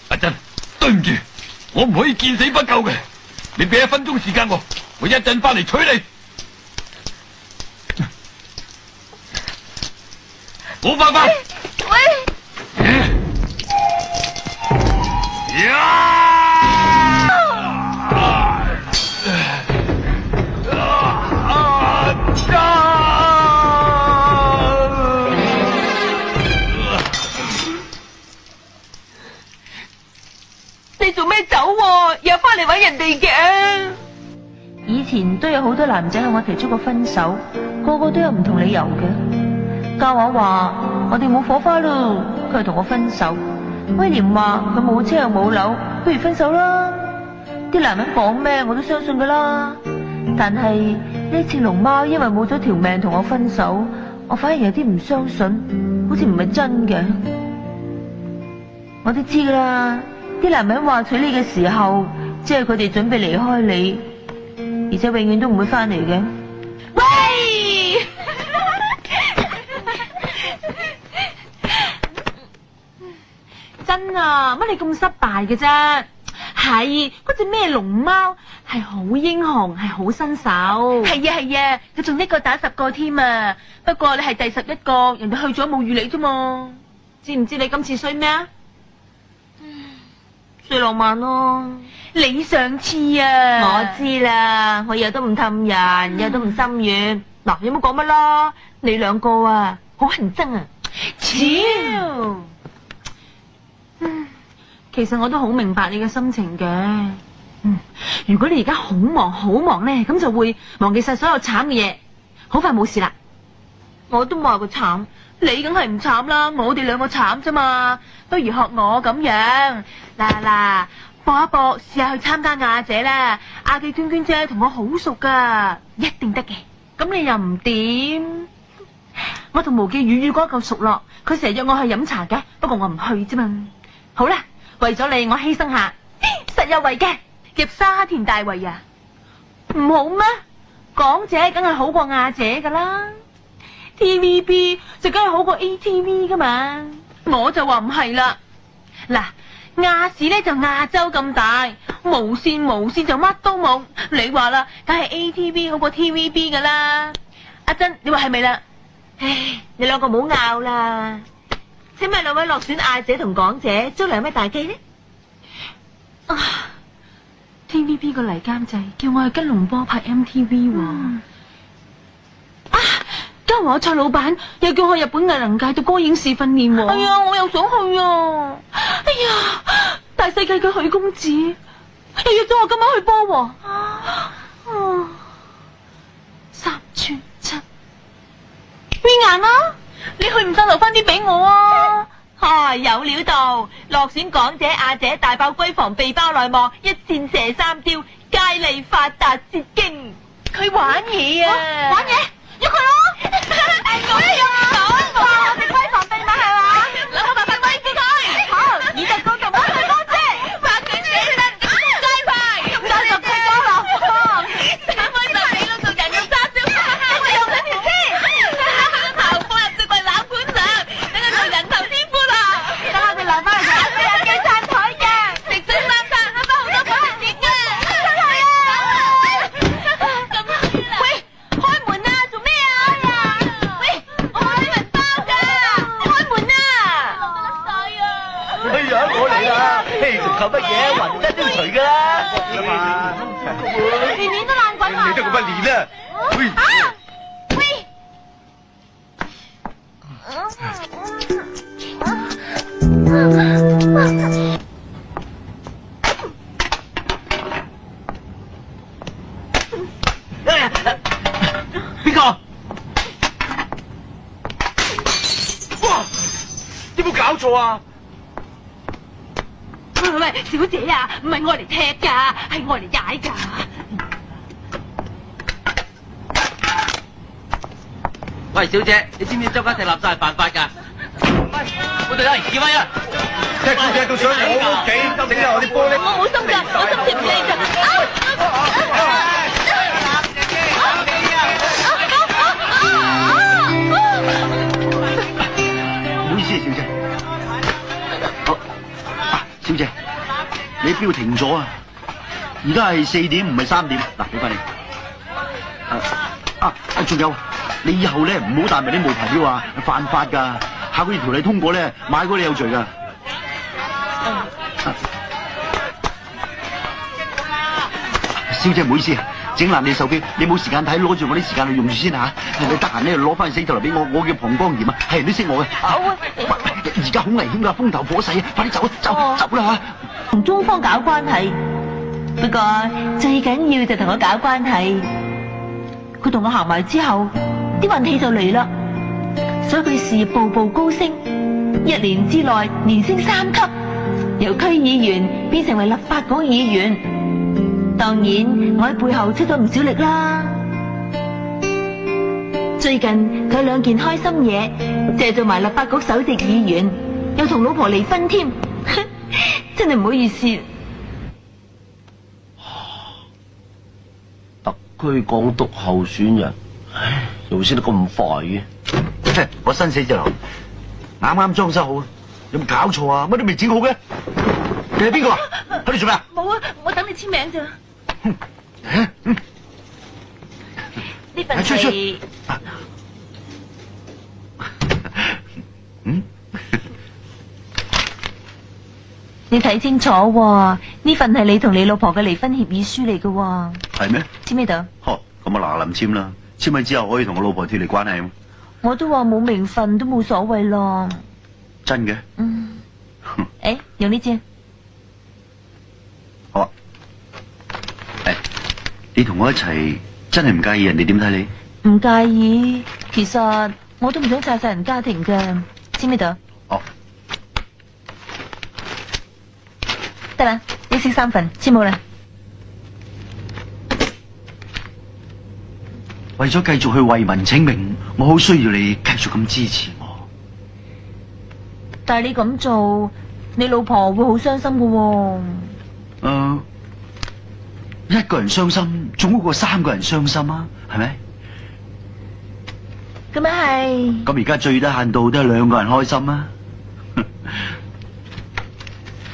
阿珍，對唔住，我唔可以見死不救嘅，你俾1分鐘時間我一陣翻嚟取你。冇辦法。喂。你做咩走喎？又翻嚟搵人哋嘅？以前都有好多男仔向我提出過分手，個個都有唔同理由嘅。嘉華話我哋冇火花咯，佢係同我分手。威廉話佢冇車又冇樓，不如分手啦。啲男人講咩我都相信噶啦。但係呢次龍貓因為冇咗條命同我分手，我反而有啲唔相信，好似唔係真嘅。我都知噶啦。啲男人話娶你嘅時候，即係佢哋準備離開你，而且永遠都唔會翻嚟嘅。喂！真啊，乜你咁失敗嘅啫？係嗰隻咩龍貓係好英雄，係好新手。係啊，佢仲1個打10個添啊！不過你係第11個，人哋去咗冇預你啫嘛。知唔知你今次衰咩啊？最浪漫咯！你上次啊，我知啦，我又都唔氹人，又都唔心軟。嗱，有冇講乜啦？你兩個啊，好恨憎啊！超，其實我都好明白你嘅心情嘅。如果你而家好忙咧，咁就會忘記晒所有慘嘅嘢，好快冇事啦。我都話佢慘。你梗係唔慘啦，我哋兩個慘啫嘛，不如學我咁樣，嗱，搏一搏，試下去參加亞姐啦。亞記娟娟姐同我好熟噶，一定得嘅。咁你又唔掂？我同無記雨雨哥夠熟咯，佢成日約我去飲茶嘅，不過我唔去啫嘛。好啦，為咗你，我犧牲下，實有為嘅，入沙田大圍啊，唔好咩？港姐梗係好過亞姐噶啦。TVB 就梗係好過 ATV 噶嘛，我就話唔係啦。嗱，亞視咧就亞洲咁大，無線就乜都冇。你話啦，梗係 ATV 好過 TVB 噶啦。阿珍，你話係咪啦？唉，你兩個唔好拗啦。請問兩位落選亞姐同港姐，將來有咩大計呢？TVB 個黎監製叫我去吉隆坡拍 MTV 喎。嘉華蔡老闆又叫我日本藝能界讀歌影視訓練喎。係啊，我又想去啊。哎呀，大世界嘅許公子又約咗我今晚去波喎。3寸7 V 顏啊！你去唔得留翻啲俾我啊！有料到，落選港姐亞姐大爆閨房被包內幕，一箭射3雕，佳麗發達捷徑。佢玩嘢啊！玩嘢，喐佢咯！我哋閨房秘密係嘛？兩個白粉威俾佢。好，以特高就唔好去多姐，白卷姐啦，咁雞排，咁多就佢多落方。咁我呢排你老做人肉叉燒，我用咗條絲，頭放入雪櫃冷盤上，等佢做人頭天婦羅。等我哋留翻嚟打死人嘅餐台嘅，食水垃圾，慳翻好多保鮮紙嘅。真係啊！咁喂，開門啊！做咩啊？喂，我買禮物包㗎，開門啊！哎呀，我嚟啦！嘿，仲求乜嘢？雲得都除㗎啦！連面都爛鬼埋。你得個不練啦！喂，邊個？哇！有冇搞錯啊？喂，小姐啊，唔係我嚟踢㗎，係我嚟踩㗎。喂，小姐，你知唔知周街踢垃圾係犯法㗎？喂，我哋有人示威啊！隻隻都上嚟我屋企，整下我啲玻璃。我冇心㗎，我心貼唔嚟㗎。唔好意思，小姐。小姐，你錶停咗啊？而家係4點，唔係3點。嗱，俾翻你。仲有，你以後咧唔好帶埋啲冒牌錶啊，犯法㗎。下個月條例通過咧，買嗰你有罪㗎。小姐唔好意思，整爛你手錶，你冇時間睇，攞住我啲時間去用住先嚇。你得閒咧攞翻死頭嚟俾我，我叫膀胱炎啊，係人都識我嘅。而家好危險㗎，風頭火勢啊，快啲走啊，走啦嚇！同中方搞關係，不過最緊要就同我搞關係。佢同我行埋之後，啲運氣就嚟啦，所以佢事業步步高升，1年之內連升3級，由區議員變成為立法局議員。當然，我喺背後出咗唔少力啦。最近佢有2件開心嘢，借做埋立法局首席議員，又同老婆離婚添，真係唔好意思。特區港督候選人，唉，又升得咁快嘅。我新寫字樓啱啱裝修好，有冇搞錯啊？乜都未整好嘅。你係邊個啊？喺度做咩啊？冇啊，我等你簽名咋。呢份係你睇清楚喎，呢份係你同你老婆嘅離婚協議書嚟嘅喎。係咩？簽呢度？呵，咁啊嗱臨簽啦，簽咗之後可以同我老婆脫離關係。我都話冇名分都冇所謂咯。真嘅？誒，用呢支。好啊。你同我一齊真係唔介意人哋點睇你？唔介意，其實我都唔想拆晒人家庭嘅。簽呢度？哦。得啦，一式3份，簽好啦。為咗繼續去為民請命，我好需要你繼續咁支持我。但係你咁做，你老婆會好傷心㗎喎。一個人傷心，總好過3個人傷心啊，係咪？咁咪係。咁而家最低限度都係2個人開心啊。